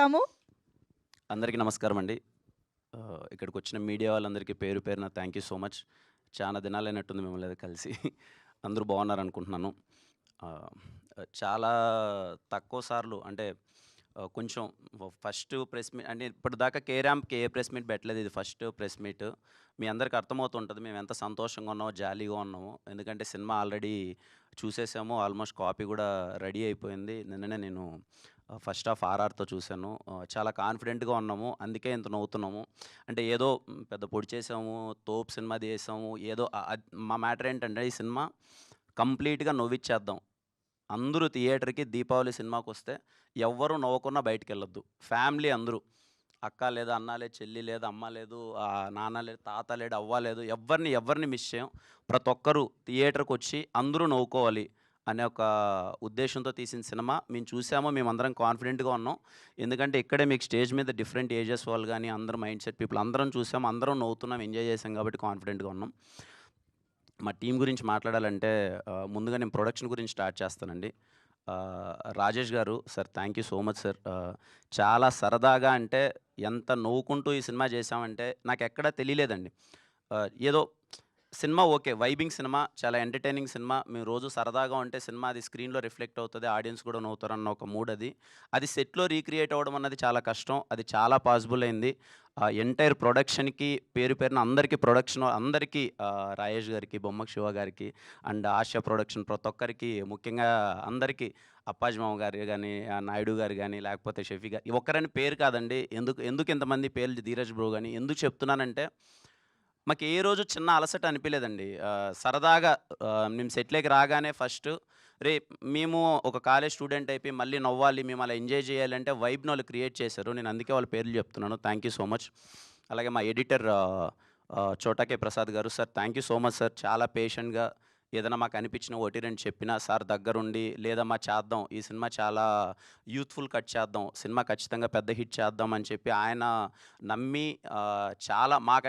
ఆహ్వానిస్తాము. అందరికీ నమస్కారం అండి. ఇక్కడికొచ్చిన మీడియా వాళ్ళందరికీ పేరు పేరున థ్యాంక్ యూ సో మచ్. చాలా దినాలైనట్టుంది మిమ్మల్ని అది కలిసి. అందరూ బాగున్నారనుకుంటున్నాను. ఆహ్, చాలా తక్కువ సార్లు అంటే కొంచెం ఫస్ట్ ప్రెస్ మీట్ అంటే ఇప్పటిదాకా కే ర్యాంప్‌కి ఏ ప్రెస్ మీట్ పెట్టలేదు. ఇది ఫస్ట్ ప్రెస్ మీట్. మీ అందరికి అర్థమవుతుంటది మేము ఎంత సంతోషంగా ఉన్నామో, జాలీగా ఉన్నామో. ఎందుకంటే సినిమా ఆల్రెడీ చూసేసాము. ఆల్మోస్ట్ కాపీ గూడా రెడీ అయిపోయింది. నిన్ననే నేను ఫస్ట్ హాఫ్ ఆర్ఆర్‌తో చూసాను. చాలా కాన్ఫిడెంట్‌గా ఉన్నాము. అందుకే ఇంత నవ్వుతున్నాము. అంటే ఏదో పెద్ద పొడి చేసాము, తోపు సినిమా తీసాము, ఏదో మా మ్యాటర్ ఏంటంటే ఈ సినిమా కంప్లీట్‌గా నవ్విచ్చేద్దాం. అందరూ థియేటర్‌కి దీపావళి సినిమాకొస్తే ఎవ్వరు నవ్వకుండా బయటికెళ్ళొద్దు. ఫ్యామిలీ అందరూ. అక్క లేదు, అన్న లేదు, చెల్లి లేదు, అమ్మ లేదు, నాన్న లేడు, తాత లేడు, అవ్వ లేదు. ఎవ్వరిని మిస్ చేయం. ప్రతి ఒక్కరు థియేటర్‌కొచ్చి అందరూ నవ్వుకోవాలి అనే ఒక ఉద్దేశ్యంతో తీసిన సినిమా. మేము చూసాము. మేమందరం కాన్ఫిడెంట్‌గా ఉన్నాం. ఎందుకంటే ఇక్కడే మీకు స్టేజ్ మీద డిఫరెంట్ ఏజెస్ వాళ్ళు గాని, అందరూ మైండ్ సెట్ పీపుల్ అందరం చూసాం. అందరం నవ్వుతున్నాం, ఎంజాయ్ చేసాం కాబట్టి కాన్ఫిడెంట్‌గా ఉన్నాం. మా టీమ్ గురించి మాట్లాడాలంటే ముందుగా నేను ప్రొడక్షన్ గురించి స్టార్ట్ చేస్తానండి. రాజేష్ గారు sir thank you so much sir. చాలా సరదాగా అంటే ఎంత నవ్వుకుంటూ ఈ సినిమా చేశామంటే నాకెక్కడా తెలియలేదండి. ఏదో సినిమా ఓకే. వైబింగ్ సినిమా, చాలా ఎంటర్‌టైనింగ్ సినిమా. మేము రోజు సరదాగా ఉంటే సినిమా అది స్క్రీన్‌లో రిఫ్లెక్ట్ అవుతది. ఆడియన్స్ కూడా నవ్వుతారన్న ఒక మూడ్ అది. అది సెట్‌లో రీక్రియేట్ అవ్వడం అన్నది చాలా కష్టం. అది చాలా పాసిబుల్ అయింది. ఎంటైర్ ప్రొడక్షన్‌కి పేరు పేరున అందరికీ అందరికీ రాజేష్ గారికి, బొమ్మక శివ గారికి అండ్ ఆశ ప్రొడక్షన్ ప్రతి ఒక్కరికి ముఖ్యంగా అందరికీ అప్పాజీ మామ గారు గాని, నాయుడు గారు గాని, లేకపోతే షఫీ గారు ఒక్కరని పేరు కాదండి. ఎందుకు ఎందుకు ఇంతమంది పేర్లు ధీరజ్ బ్రో గాని ఎందుకు చెప్తున్నానంటే మాకు ఏ రోజు చిన్న అలసట అనిపియలేదండి. సరదాగా మేము సెట్‌లోకి రాగానే ఫస్ట్ మేము ఒక కాలేజ్ స్టూడెంట్ అయిపోయి మళ్ళీ నవ్వాలి, మేము అలా ఎంజాయ్ చేయాలంటే వైబ్‌ని వాళ్ళు క్రియేట్ చేశారు. నేను అందుకే వాళ్ళ పేర్లు చెప్తున్నాను. Thank you so much. అలాగే మా ఎడిటర్ చోటా కే ప్రసాద్ గారు. Sir thank you so much sir. చాలా పేషెంట్‌గా ఏదైనా మాకు అనిపించిన ఒకటి రెండు చెప్పినా సార్ దగ్గరుండి లేదమ్మా చేద్దాం. ఈ సినిమా చాలా యూత్‌ఫుల్ కట్ చేద్దాం. సినిమా ఖచ్చితంగా పెద్ద హిట్ చేద్దాం అని చెప్పి ఆయన నమ్మి చాలా మాకంటే